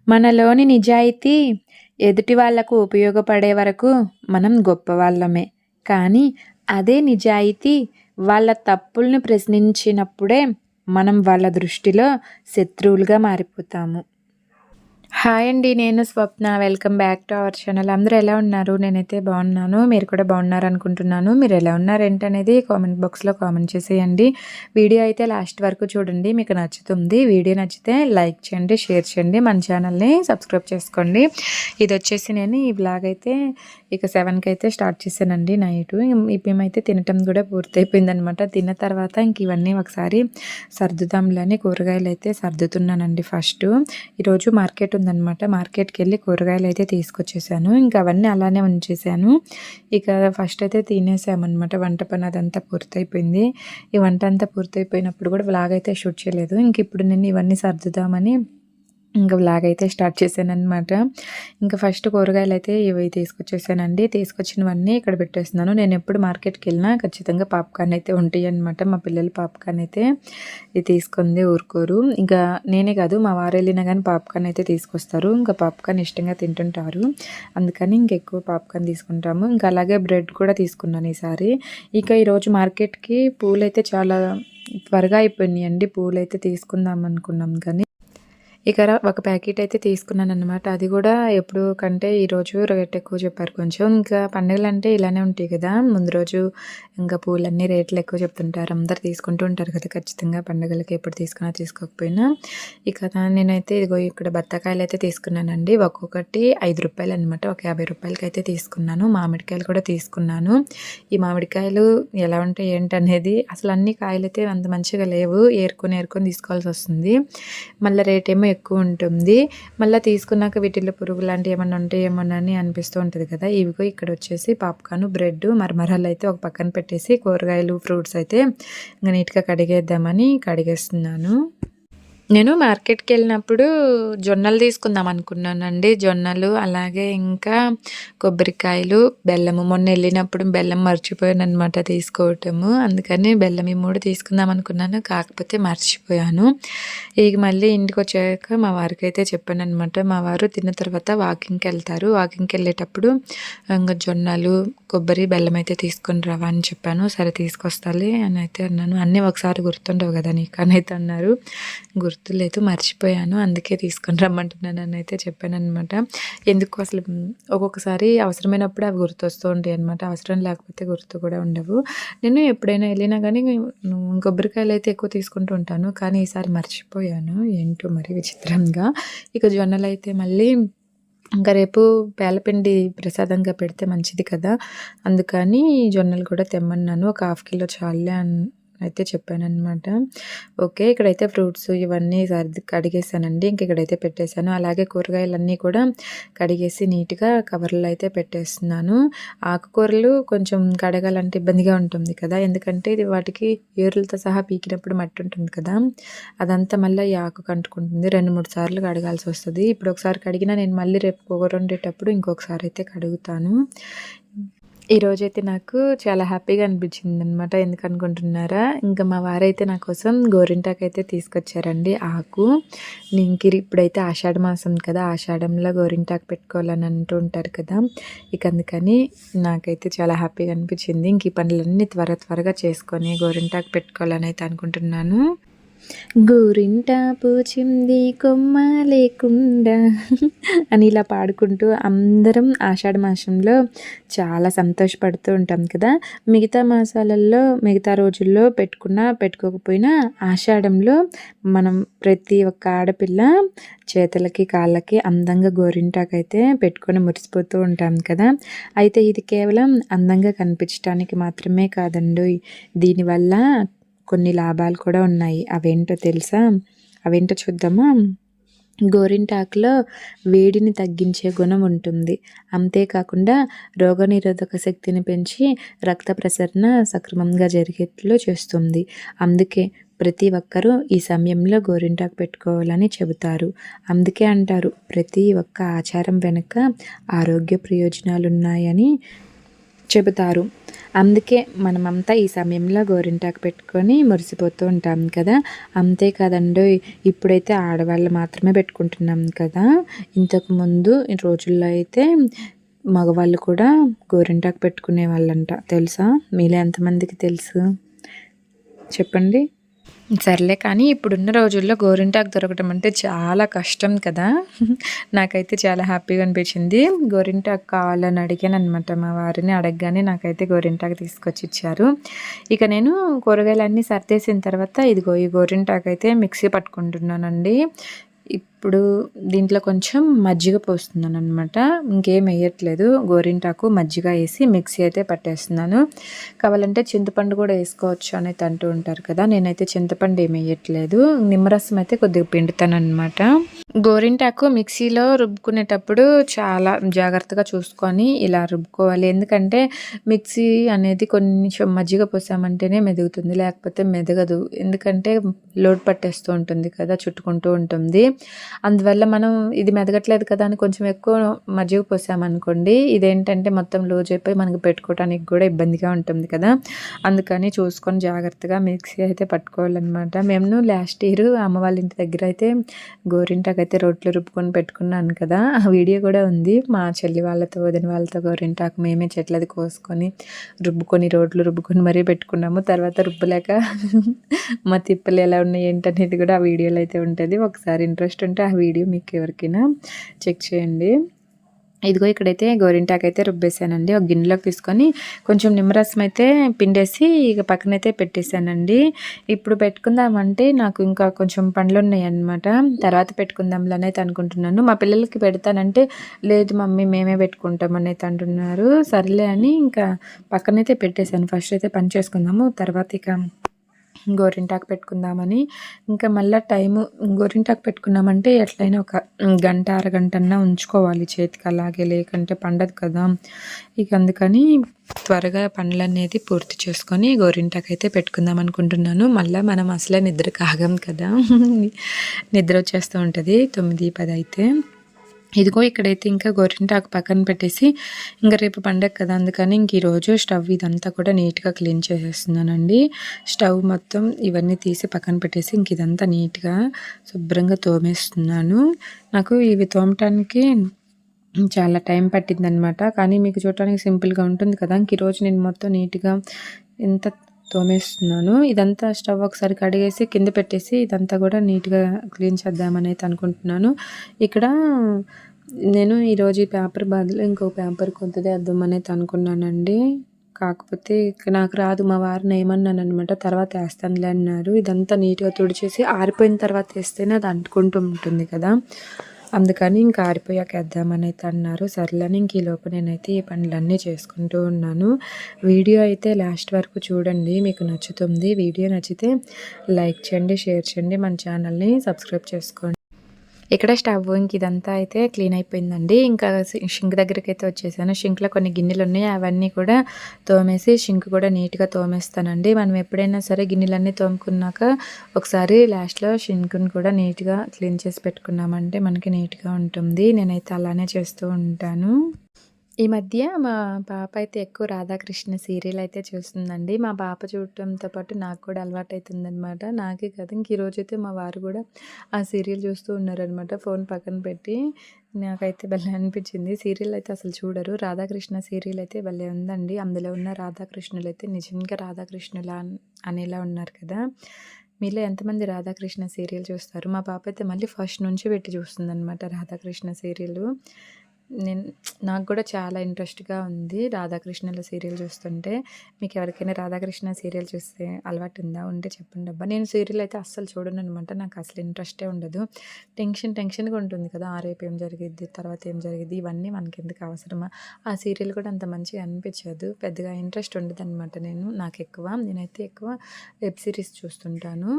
మనలోని నిజాయితీ ఎదుటి వాళ్లకు ఉపయోగపడే వరకు మనం గొప్పవాళ్ళమే. కానీ అదే నిజాయితీ వాళ్ళ తప్పుల్ని ప్రశ్నించినప్పుడే మనం వాళ్ళ దృష్టిలో శత్రువులుగా మారిపోతాము. హాయ్ అండి, నేను Swapna. Welcome back to our channel. అందరూ ఎలా ఉన్నారు? నేనైతే బాగున్నాను. మీరు కూడా బాగున్నారు అనుకుంటున్నాను. మీరు ఎలా ఉన్నారు ఏంటనేది కామెంట్ బాక్స్లో కామెంట్ చేసేయండి. వీడియో అయితే లాస్ట్ వరకు చూడండి, మీకు నచ్చుతుంది. వీడియో నచ్చితే లైక్ చేయండి, షేర్ చేయండి, మన ఛానల్ని సబ్స్క్రైబ్ చేసుకోండి. ఇది వచ్చేసి నేను ఈ బ్లాగ్ అయితే ఇక 7కి అయితే స్టార్ట్ చేశానండి నైట్. మేమైతే తినటం కూడా పూర్తయిపోయింది అనమాట. తిన్న తర్వాత ఇంక ఇవన్నీ ఒకసారి సర్దుదాంలని కూరగాయలు అయితే సర్దుతున్నానండి. ఫస్ట్ ఈరోజు మార్కెట్ ఉందనమాట. మార్కెట్కి వెళ్ళి కూరగాయలు అయితే తీసుకొచ్చేసాను. ఇంకా అవన్నీ అలానే ఉంచేసాను. ఇక ఫస్ట్ అయితే తినేసామన్నమాట. వంట పని అదంతా పూర్తయిపోయింది. ఈ వంట అంతా పూర్తయిపోయినప్పుడు కూడా వ్లాగ్ అయితే షూట్ చేయలేదు. ఇంక ఇప్పుడు నేను ఇవన్నీ సర్దుదామని ఇంకా వ్లాగ్ అయితే స్టార్ట్ చేశాను అనమాట. ఇంకా ఫస్ట్ కూరగాయలు అయితే ఇవి తీసుకొచ్చేసానండి. తీసుకొచ్చినవన్నీ ఇక్కడ పెట్టేస్తున్నాను. నేను ఎప్పుడు మార్కెట్కి వెళ్ళినా ఖచ్చితంగా పాప్కార్న్ అయితే ఉంటాయి అనమాట. మా పిల్లలు పాప్కార్న్ అయితే ఇది తీసుకుంది ఊరుకోరు. ఇంకా నేనే కాదు, మా వారు వెళ్ళినా కానీ పాప్కార్న్ అయితే తీసుకొస్తారు. ఇంకా పాప్కార్న్ ఇష్టంగా తింటుంటారు. అందుకని ఇంకెక్కువ పాప్కార్న్ తీసుకుంటాము. ఇంకా అలాగే బ్రెడ్ కూడా తీసుకున్నాను ఈసారి. ఇక ఈరోజు మార్కెట్కి పూలు అయితే చాలా త్వరగా అయిపోయినాయండి. పూలు అయితే తీసుకుందాం అనుకున్నాం కానీ ఇక ఒక ప్యాకెట్ అయితే తీసుకున్నాను అనమాట. అది కూడా ఎప్పుడు కంటే ఈరోజు రేట్ ఎక్కువ చెప్పారు కొంచెం. ఇంకా పండుగలు అంటే ఇలానే ఉంటాయి కదా, ముందు రోజు ఇంకా పూలన్నీ రేట్లు ఎక్కువ చెప్తుంటారు. అందరు తీసుకుంటూ ఉంటారు కదా ఖచ్చితంగా పండుగలకి, ఎప్పుడు తీసుకున్నా తీసుకోకపోయినా. ఇక నేనైతే ఇదిగో ఇక్కడ బత్తాకాయలు అయితే తీసుకున్నానండి. ఒక్కొక్కటి 5 రూపాయలు అనమాట. ఒక 50 రూపాయలకి అయితే తీసుకున్నాను. మామిడికాయలు కూడా తీసుకున్నాను. ఈ మామిడికాయలు ఎలా ఉంటాయి ఏంటనేది, అసలు అన్ని కాయలు అయితే అంత మంచిగా లేవు. ఏరుకొని తీసుకోవాల్సి వస్తుంది. మళ్ళీ రేట్ ఏమో ఎక్కువ ఉంటుంది. మళ్ళీ తీసుకున్నాక వీటిల్లో పురుగు లాంటివి ఏమన్నా ఉంటాయేమోనని అనిపిస్తూ ఉంటుంది కదా. ఇవిగో ఇక్కడ వచ్చేసి పాప్కార్న్, బ్రెడ్, మరమరాలు అయితే ఒక పక్కన పెట్టేసి కూరగాయలు, ఫ్రూట్స్ అయితే ఇంకా నీట్గా కడిగేద్దామని కడిగేస్తున్నాను. నేను మార్కెట్కి వెళ్ళినప్పుడు జొన్నలు తీసుకుందాం అనుకున్నానండి. జొన్నలు అలాగే ఇంకా కొబ్బరికాయలు, బెల్లము. మొన్న వెళ్ళినప్పుడు బెల్లం మర్చిపోయాను అనమాట తీసుకోవటము. అందుకని బెల్లం ఈ 3 తీసుకుందాం అనుకున్నాను, కాకపోతే మర్చిపోయాను. ఇక మళ్ళీ ఇంటికి వచ్చాక మా వారికి అయితే చెప్పాను అనమాట. మా వారు తిన్న తర్వాత వాకింగ్కి వెళ్తారు. వాకింగ్కి వెళ్ళేటప్పుడు ఇంకా జొన్నలు, కొబ్బరి, బెల్లం అయితే తీసుకొని రావా అని చెప్పాను. సరే తీసుకొస్తాలి అని అయితే అన్నాను. అన్నీ ఒకసారి గుర్తుండవు కదా నీకు అని అయితే అన్నారు. గుర్తులేదు, మర్చిపోయాను, అందుకే తీసుకొని రమ్మంటున్నాను అని అయితే చెప్పాను అనమాట. ఎందుకు అసలు ఒక్కొక్కసారి అవసరమైనప్పుడు అవి గుర్తొస్తూ ఉంటాయి అనమాట. అవసరం లేకపోతే గుర్తు కూడా ఉండవు. నేను ఎప్పుడైనా వెళ్ళినా కానీ కొబ్బరికాయలు అయితే ఎక్కువ తీసుకుంటూ ఉంటాను, కానీ ఈసారి మర్చిపోయాను. ఏంటో మరి విచిత్రంగా. ఇక జొన్నలు అయితే మళ్ళీ ఇంకా రేపు పేలపిండి ప్రసాదంగా పెడితే మంచిది కదా, అందుకని జొన్నలు కూడా తెమ్మన్నాను. ఒక 1/2 కిలో చాలే అయితే చెప్పానన్నమాట. ఓకే, ఇక్కడైతే ఫ్రూట్స్ ఇవన్నీ కడిగేసానండి. ఇంక ఇక్కడైతే పెట్టేశాను. అలాగే కూరగాయలన్నీ కూడా కడిగేసి నీట్గా కవర్లో అయితే పెట్టేస్తున్నాను. ఆకుకూరలు కొంచెం కడగాలంటే ఇబ్బందిగా ఉంటుంది కదా, ఎందుకంటే ఇది వాటికి ఏర్లతో సహా పీకినప్పుడు మట్టి ఉంటుంది కదా, అదంతా మళ్ళీ ఈ ఆకుకు అంటుకుంటుంది. 2-3 సార్లు కడగాల్సి వస్తుంది. ఇప్పుడు ఒకసారి కడిగినా నేను మళ్ళీ రేపు కూర వండేటప్పుడు ఇంకొకసారి అయితే కడుగుతాను. ఈరోజైతే నాకు చాలా హ్యాపీగా అనిపించింది అనమాట. ఎందుకు అనుకుంటున్నారా, ఇంకా మా వారైతే నా కోసం గోరింటాకు అయితే తీసుకొచ్చారండి. ఆకు ఇంక ఇప్పుడైతే ఆషాఢ మాసం కదా, ఆషాఢంలో గోరింటాకు పెట్టుకోవాలని అంటూ ఉంటారు కదా, ఇక అందుకని నాకైతే చాలా హ్యాపీగా అనిపించింది. ఇంక ఈ పనులన్నీ త్వరగా చేసుకొని గోరింటాకు పెట్టుకోవాలని అయితే అనుకుంటున్నాను. గోరింట పూచింది కొమ్మ లేకుండా అని ఇలా పాడుకుంటూ అందరం ఆషాఢ మాసంలో చాలా సంతోషపడుతూ ఉంటాం కదా. మిగతా మాసాలలో మిగతా రోజుల్లో పెట్టుకోకపోయినా ఆషాఢంలో మనం ప్రతి ఒక్క ఆడపిల్ల చేతులకి కాళ్ళకి అందంగా గోరింటాకు అయితే పెట్టుకొని మురిసిపోతూ ఉంటాం కదా. అయితే ఇది కేవలం అందంగా కనిపించడానికి మాత్రమే కాదండి, దీనివల్ల కొన్ని లాభాలు కూడా ఉన్నాయి. అవేంటో తెలుసా? అవేంటో చూద్దామా? గోరింటాకులో వేడిని తగ్గించే గుణం ఉంటుంది. అంతేకాకుండా రోగనిరోధక శక్తిని పెంచి రక్త ప్రసరణ సక్రమంగా జరిగేట్లు చేస్తుంది. అందుకే ప్రతి ఒక్కరూ ఈ సమయంలో గోరింటాకు పెట్టుకోవాలని చెబుతారు. అందుకే అంటారు, ప్రతి ఒక్క ఆచారం వెనుక ఆరోగ్య ప్రయోజనాలు ఉన్నాయని. చెబుతారు. అందుకే మనమంతా ఈ సమయంలో గోరింటాకు పెట్టుకొని మురిసిపోతూ ఉంటాం కదా! అంతే కాదండోయ్! ఇప్పుడైతే ఆడవాళ్ళు మాత్రమే పెట్టుకుంటున్నాం కదా! ఇంతకుముందు ఈ రోజుల్లో అయితే మగవాళ్ళు కూడా గోరింటాకు పెట్టుకునేవాళ్ళంట. తెలుసా? మీలో ఎంతమందికి తెలుసు? చెప్పండి. సర్లే కానీ ఇప్పుడున్న రోజుల్లో గోరింటాకు దొరకటం అంటే చాలా కష్టం కదా! నాకైతే చాలా హ్యాపీగా అనిపించింది. గోరింటాకు కావాలని అడిగాననమాట మా వారిని. అడగగానే నాకైతే గోరింటాకు తీసుకొచ్చి ఇచ్చారు. ఇక నేను కూరగాయలన్నీ సర్దేసిన తర్వాత ఇదిగో ఈ గోరింటాకైతే మిక్సీ పట్టుకుంటున్నానండి. ఇప్పుడు దీంట్లో కొంచెం మజ్జిగ పోస్తున్నాననమాట. ఇంకేం వేయట్లేదు. గోరింటాకు, మజ్జిగ వేసి మిక్సీ అయితే పట్టేస్తున్నాను. కావాలంటే చింతపండు కూడా వేసుకోవచ్చు అనేది అంటూ ఉంటారు కదా! నేనైతే చింతపండు ఏమి వేయట్లేదు. నిమ్మరసం అయితే కొద్దిగా పిండుతాననమాట. గోరింటాకు మిక్సీలో రుబ్బుకునేటప్పుడు చాలా జాగ్రత్తగా చూసుకొని ఇలా రుబ్బుకోవాలి. ఎందుకంటే మిక్సీ అనేది కొంచెం మజ్జిగ పోసామంటేనే మెదుగుతుంది. లేకపోతే మెదగదు. ఎందుకంటే లోడ్ పట్టేస్తూ ఉంటుంది కదా! చుట్టుకుంటూ ఉంటుంది. అందువల్ల మనం ఇది మెదగట్లేదు కదా అని కొంచెం ఎక్కువ మజ్జిగ పోసామనుకోండి, ఇదేంటంటే మొత్తం లూజ్ అయిపోయి మనకు పెట్టుకోవడానికి కూడా ఇబ్బందిగా ఉంటుంది కదా! అందుకని చూసుకొని జాగ్రత్తగా మిక్సీ అయితే పట్టుకోవాలన్నమాట. మేము లాస్ట్ ఇయర్ అమ్మ వాళ్ళ ఇంటి దగ్గర అయితే గోరింటాకైతే రోట్లో రుబ్బుకొని పెట్టుకున్నాను కదా! ఆ వీడియో కూడా ఉంది. మా చెల్లి వాళ్ళతో, వదిన వాళ్ళతో గోరింటాకు మేమే చెట్లది కోసుకొని, రోట్లో రుబ్బుకొని మరీ పెట్టుకున్నాము. తర్వాత రుబ్బలేక మా తిప్పలు ఎలా ఉన్నాయి ఏంటనేది కూడా ఆ వీడియోలో అయితే ఉంటుంది. ఒకసారి ఇంట్రెస్ట్ ఉంటే ఆ వీడియో మీకు ఎవరికైనా చెక్ చేయండి. ఇదిగో ఇక్కడైతే గోరింటాకైతే రుబ్బేసానండి. ఒక గిన్నెలోకి తీసుకొని కొంచెం నిమ్మరసం అయితే పిండేసి ఇక పక్కనైతే పెట్టేశానండి. ఇప్పుడు పెట్టుకుందామంటే నాకు ఇంకా కొంచెం పనులున్నాయన్నమాట. తర్వాత పెట్టుకుందాంలే అనేది అనుకుంటున్నాను. మా పిల్లలకి పెడతానంటే లేదు మమ్మీ మేమే పెట్టుకుంటాం అనేది అంటున్నారు. సర్లే అని ఇంకా పక్కనైతే పెట్టేశాను. ఫస్ట్ అయితే పని చేసుకుందాము. తర్వాత ఇక గోరింటాకు పెట్టుకుందామని ఇంకా మళ్ళీ టైము గోరింటాకు పెట్టుకున్నామంటే ఎట్లయినా ఒక గంట అరగంటన్నా ఉంచుకోవాలి చేతికి, అలాగే లేకంటే పండదు కదా! ఇక అందుకని త్వరగా పనులనేది పూర్తి చేసుకొని గోరింటాకు అయితే పెట్టుకుందాం అనుకుంటున్నాను. మళ్ళీ మనం అసలే నిద్రకు ఆగం కదా! నిద్ర వచ్చేస్తూ ఉంటుంది 9, 10 అయితే. ఇదిగో ఇక్కడైతే ఇంకా గోరింటాకు పక్కన పెట్టేసి ఇంకా రేపు పండగ కదా, అందుకని ఇంక ఈరోజు స్టవ్ ఇదంతా కూడా నీట్గా క్లీన్ చేసేస్తున్నానండి. స్టవ్ మొత్తం ఇవన్నీ తీసి పక్కన పెట్టేసి ఇంక ఇదంతా నీట్గా శుభ్రంగా తోమేస్తున్నాను. నాకు ఇవి తోమటానికి చాలా టైం పట్టిందనమాట. కానీ మీకు చూడటానికి సింపుల్గా ఉంటుంది కదా. ఇంక ఈరోజు నేను మొత్తం నీట్గా ఎంత తోమేస్తున్నాను. ఇదంతా స్టవ్ ఒకసారి కడిగేసి కింద పెట్టేసి ఇదంతా కూడా నీట్గా క్లీన్ చేద్దామని అయితే అనుకుంటున్నాను. ఇక్కడ నేను ఈరోజు ఈ పేపర్ బదులు ఇంకో పేపర్ కొత్తది వేద్దామని అయితే అనుకున్నానండి. కాకపోతే నాకు రాదు. మా వారిని ఏమన్నానమాట, తర్వాత వేస్తానులే అన్నారు. ఇదంతా నీట్గా తుడిచేసి ఆరిపోయిన తర్వాత వేస్తేనే అది అంటుకుంటూ ఉంటుంది కదా, అందుకని ఇంకా ఆరిపోయాక వేద్దామని అయితే అన్నారు. సర్లేని ఇంక ఈలోపు నేనైతే ఈ పనులన్నీ చేసుకుంటూ ఉన్నాను. వీడియో అయితే లాస్ట్ వరకు చూడండి, మీకు నచ్చుతుంది. వీడియో నచ్చితే లైక్ చేయండి, షేర్ చేయండి, మన ఛానల్ని సబ్స్క్రైబ్ చేసుకోండి. ఇక్కడ స్టవ్ ఇంక ఇదంతా అయితే క్లీన్ అయిపోయిందండి. ఇంకా షింక్ దగ్గరికి అయితే వచ్చేసాను. షింక్లో కొన్ని గిన్నెలు ఉన్నాయి, అవన్నీ కూడా తోమేసి షింక్ కూడా నీట్గా తోమేస్తానండి. మనం ఎప్పుడైనా సరే గిన్నెలన్నీ తోముకున్నాక ఒకసారి లాస్ట్లో షింక్ని కూడా నీట్గా క్లీన్ చేసి పెట్టుకున్నామంటే మనకి నీట్గా ఉంటుంది. నేనైతే అలానే చేస్తూ ఉంటాను. ఈ మధ్య మా పాప అయితే ఎక్కువ రాధాకృష్ణ సీరియల్ అయితే చూస్తుందండి. మా పాప చూడటంతో పాటు నాకు కూడా అలవాటైతుందనమాట. నాకే కాదు, ఇంక ఈరోజైతే మా వారు కూడా ఆ సీరియల్ చూస్తూ ఉన్నారనమాట ఫోన్ పక్కన పెట్టి. నాకైతే భలే అనిపించింది. సీరియల్ అయితే అసలు చూడరు. రాధాకృష్ణ సీరియల్ అయితే భలే ఉందండి. అందులో ఉన్న రాధాకృష్ణులు అయితే నిజంగా రాధాకృష్ణులా అనేలా ఉన్నారు కదా. మీలో ఎంతమంది రాధాకృష్ణ సీరియల్ చూస్తారు? మా పాప అయితే మళ్ళీ ఫస్ట్ నుంచి పెట్టి చూస్తుందనమాట రాధాకృష్ణ సీరియలు. నాకు కూడా చాలా ఇంట్రెస్ట్‌గా ఉంది రాధాకృష్ణల సీరియల్ చూస్తుంటే. మీకు ఎవరికైనా రాధాకృష్ణ సీరియల్ చూస్తే అలవాటు ఉందా? ఉంటే చెప్పండబ్బా. నేను సీరియల్ అయితే అస్సలు చూడననమాట. నాకు అసలు ఇంట్రెస్టే ఉండదు. టెన్షన్‌గా ఉంటుంది కదా! రేపు ఏం జరిగిద్ది? తర్వాత ఏం జరిగిద్ది? ఇవన్నీ మనకెందుకు అవసరమా? ఆ సీరియల్ కూడా అంత మంచిగా అనిపించదు. పెద్దగా ఇంట్రెస్ట్ ఉండదనమాట నేనైతే ఎక్కువ వెబ్ సిరీస్ చూస్తుంటాను.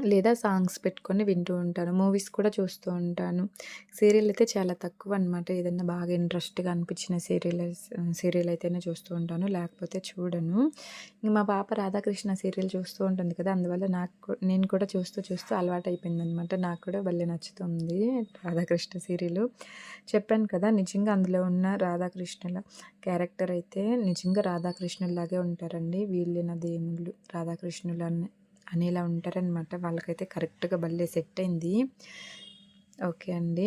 లేదా సాంగ్స్ పెట్టుకొని వింటూ ఉంటాను. మూవీస్ కూడా చూస్తూ ఉంటాను. సీరియల్ అయితే చాలా తక్కువనమాట. ఏదన్నా బాగా ఇంట్రెస్ట్‌గా అనిపించిన సీరియల్ అయితేనే చూస్తూ ఉంటాను. లేకపోతే చూడను. ఇంక మా పాప రాధాకృష్ణ సీరియల్ చూస్తూ ఉంటుంది కదా! అందువల్ల నేను కూడా చూస్తూ చూస్తూ అలవాటయిపోయిందనమాట. నాకు కూడా భలే నచ్చుతుంది రాధాకృష్ణ సీరియలు. చెప్పాను కదా! నిజంగా అందులో ఉన్న రాధాకృష్ణుల క్యారెక్టర్ అయితే నిజంగా రాధాకృష్ణుల్లాగే ఉంటారండి. వీళ్ళేనా దేవుళ్ళు రాధాకృష్ణులు అనేలా ఉంటారనమాట. వాళ్ళకైతే కరెక్ట్‌గా భలే సెట్ అయింది. ఓకే అండి.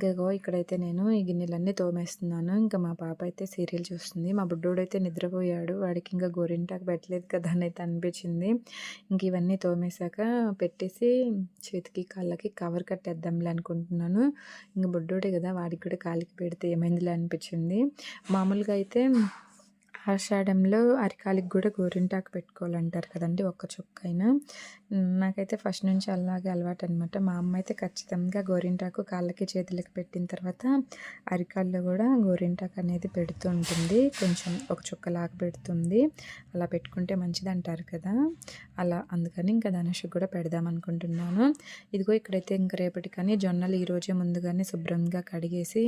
ఇగో ఇక్కడైతే నేను ఈ గిన్నెలన్నీ తోమేస్తున్నాను. ఇంకా మా పాప అయితే సీరియల్ చూస్తుంది. మా బుడ్డోడైతే నిద్రపోయాడు. వాడికి ఇంకా గోరింటాకు పెట్టలేదు కదా అనైతే అనిపించింది. ఇంక ఇవన్నీ తోమేశాక పెట్టేసి చేతికి, కాళ్ళకి కవర్ కట్టేద్దాంలే అనుకుంటున్నాను. ఇంక బుడ్డోడే కదా వాడికి కూడా కాలికి పెడితే ఏమైందిలే అనిపించింది. మామూలుగా అయితే ఆషాఢంలో అరికాలికి కూడా గోరింటాకు పెట్టుకోవాలంటారు కదండీ! ఒక్క చుక్కైనా. నాకైతే ఫస్ట్ నుంచి అలాగే అలవాటనమాట. మా అమ్మ అయితే ఖచ్చితంగా గోరింటాకు కాళ్ళకి, చేతులకి పెట్టిన తర్వాత అరికాల్లో కూడా గోరింటాకు అనేది పెడుతూ ఉంటుంది. కొంచెం ఒక చుక్కలాగా పెడుతుంది. అలా పెట్టుకుంటే మంచిదంటారు కదా! అందుకని ఇంకా ధనుష్‌కి కూడా పెడదాం అనుకుంటున్నాను. ఇదిగో ఇక్కడైతే ఇంక రేపటికని జొన్నలు ఈరోజే ముందుగానే శుభ్రంగా కడిగేసి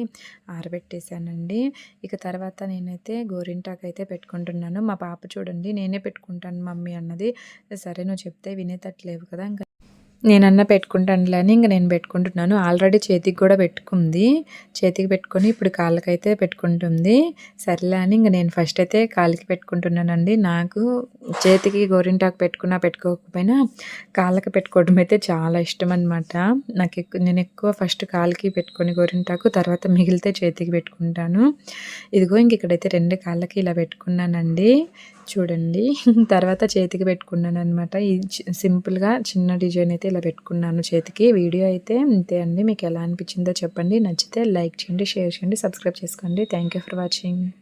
ఆరబెట్టేసానండి. ఇక తర్వాత నేనైతే గోరింటాకు అయితే పెట్టుకుంటున్నాను. మా పాప చూడండి నేనే పెట్టుకుంటాను మమ్మీ అన్నది. సరే నువ్వు చెప్తే వినేటట్లేవు కదా! నేనన్నా పెట్టుకుంటానులే అని ఇంక నేను పెట్టుకుంటున్నాను. ఆల్రెడీ చేతికి కూడా పెట్టుకుంది. చేతికి పెట్టుకొని ఇప్పుడు కాళ్ళకైతే పెట్టుకుంటుంది. సర్లే అని ఇంక నేను ఫస్ట్ అయితే కాళ్ళకి పెట్టుకుంటున్నానండి. నాకు చేతికి గోరింటాకు పెట్టుకున్నా పెట్టుకోకపోయినా కాళ్ళకి పెట్టుకోవడం అయితే చాలా ఇష్టం అనమాట. నేను ఎక్కువ ఫస్ట్ కాళ్ళకి పెట్టుకొని గోరింటాకు తర్వాత మిగిలితే చేతికి పెట్టుకుంటాను. ఇదిగో ఇంక ఇక్కడైతే 2 కాళ్ళకి ఇలా పెట్టుకున్నానండి. చూడండి తర్వాత చేతికి పెట్టుకున్నాననమాట. ఈ సింపుల్‌గా చిన్న డిజైన్ అయితే ఇలా పెట్టుకున్నాను చేతికి. వీడియో అయితే ఇంతే అండి. మీకు ఎలా అనిపించిందో చెప్పండి. నచ్చితే లైక్ చేయండి, షేర్ చేయండి, సబ్స్క్రైబ్ చేసుకోండి. Thank you for watching.